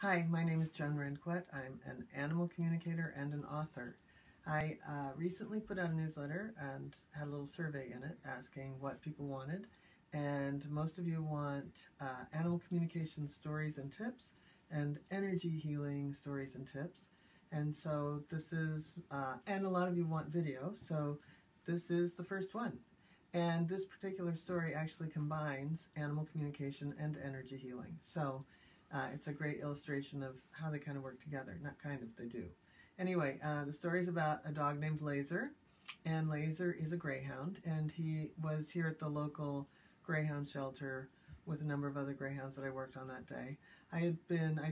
Hi, my name is Joan Ranquet. I'm an animal communicator and an author. I recently put out a newsletter and had a little survey in it asking what people wanted. And most of you want animal communication stories and tips and energy healing stories and tips. And so this is, and a lot of you want video, so this is the first one. And this particular story actually combines animal communication and energy healing. So it's a great illustration of how they kind of work together. Not kind of, they do. Anyway, the story is about a dog named Laser, and Laser is a greyhound, and he was here at the local greyhound shelter with a number of other greyhounds that I worked on that day. I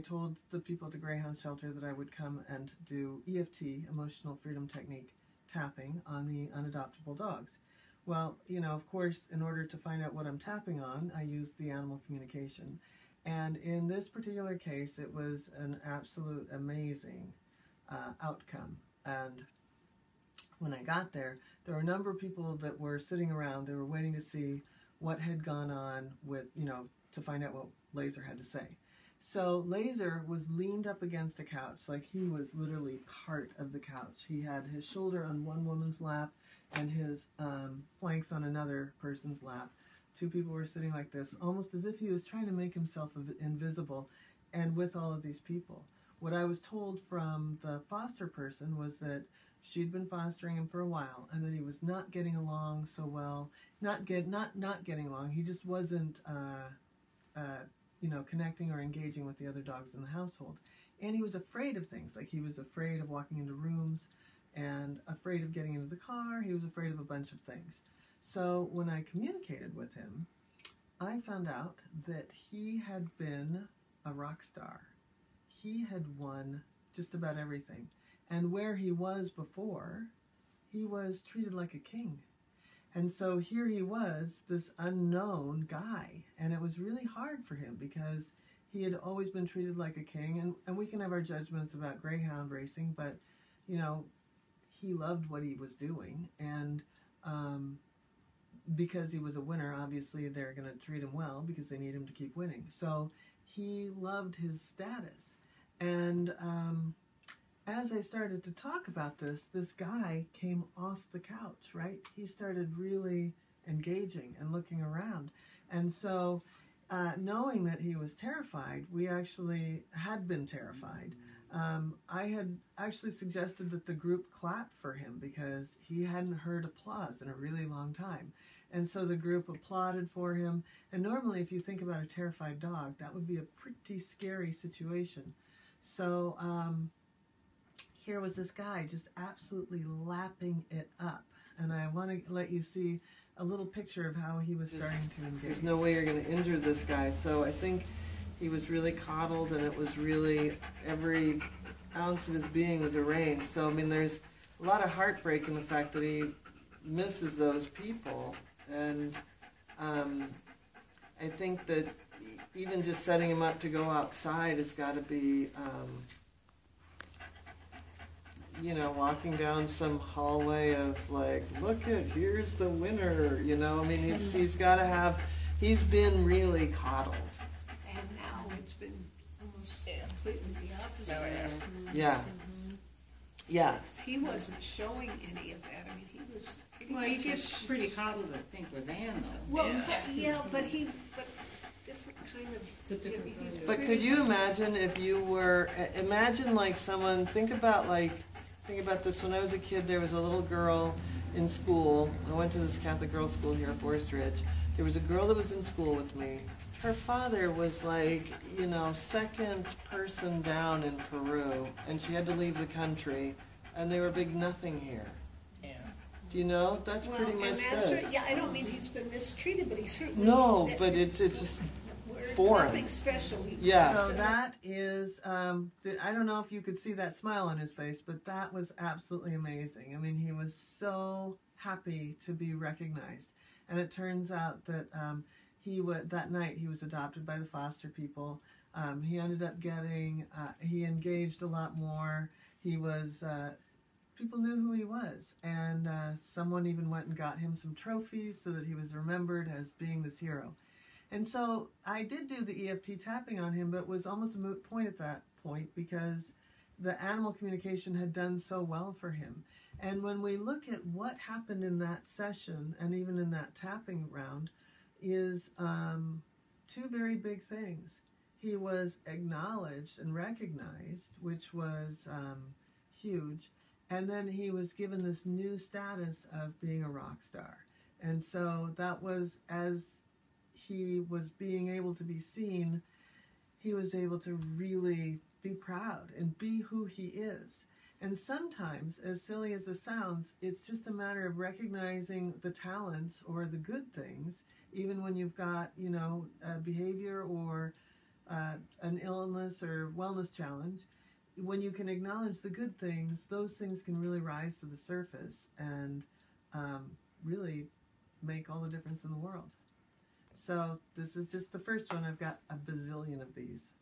told the people at the greyhound shelter that I would come and do EFT, Emotional Freedom Technique, tapping on the unadoptable dogs. Well, of course, in order to find out what I'm tapping on, I used the animal communication. And in this particular case, it was an absolute amazing outcome. And when I got there, there were a number of people that were sitting around. They were waiting to see what had gone on with, to find out what Laser had to say. So Laser was leaned up against a couch, like he was literally part of the couch. He had his shoulder on one woman's lap and his flanks on another person's lap. Two people were sitting like this, almost as if he was trying to make himself invisible, and with all of these people. What I was told from the foster person was that she'd been fostering him for a while, and that he was not getting along so well. Not getting along. He just wasn't, connecting or engaging with the other dogs in the household. And he was afraid of things, like he was afraid of walking into rooms, and afraid of getting into the car. He was afraid of a bunch of things. So when I communicated with him, I found out that he had been a rock star. He had won just about everything. And where he was before, he was treated like a king. And so here he was, this unknown guy. And it was really hard for him because he had always been treated like a king. And we can have our judgments about greyhound racing, but, he loved what he was doing. And because he was a winner, obviously they're going to treat him well because they need him to keep winning. So he loved his status. And as I started to talk about this guy came off the couch, right? He started really engaging and looking around. And so knowing that he was terrified, we actually had been terrified. I had actually suggested that the group clap for him because he hadn't heard applause in a really long time. And so the group applauded for him. And normally, if you think about a terrified dog, that would be a pretty scary situation. So here was this guy just absolutely lapping it up. And I want to let you see a little picture of how he was starting to engage. There's no way you're going to injure this guy. So I think he was really coddled, and it was really every ounce of his being was arranged. So, I mean, there's a lot of heartbreak in the fact that he misses those people. And I think that even just setting him up to go outside has got to be, walking down some hallway of like, look at, here's the winner, I mean, he's got to have, he's been really coddled. And now it's been almost completely the opposite. Yeah. Mm-hmm. Yeah. He wasn't showing any of that. I mean, he was... Well, he gets pretty coddled, I think, with Ann, though. Well, but different kind of... It's a different kind of... But could you imagine if you were, imagine like someone, think about this, when I was a kid, there was a little girl in school. I went to this Catholic girls' school here at Forest Ridge. There was a girl that was in school with me. Her father was like, second person down in Peru, and she had to leave the country, and they were big nothing here. Yeah. Do you know? That's pretty much this. Right. Yeah, I don't mean he's been mistreated, but he certainly... No, but it's just foreign. Nothing special. Yeah. So that is, I don't know if you could see that smile on his face, but that was absolutely amazing. I mean, he was so happy to be recognized. And it turns out that that night he was adopted by the foster people. He ended up getting, he engaged a lot more. He was, people knew who he was. And someone even went and got him some trophies so that he was remembered as being this hero. And so I did do the EFT tapping on him, but it was almost a moot point at that point because the animal communication had done so well for him. And when we look at what happened in that session and even in that tapping round is two very big things. He was acknowledged and recognized, which was huge. And then he was given this new status of being a rock star. And so that was, as he was being able to be seen, he was able to really be proud and be who he is. And sometimes, as silly as it sounds, it's just a matter of recognizing the talents or the good things, even when you've got, a behavior or an illness or wellness challenge. When you can acknowledge the good things, those things can really rise to the surface and really make all the difference in the world. So this is just the first one. I've got a bazillion of these.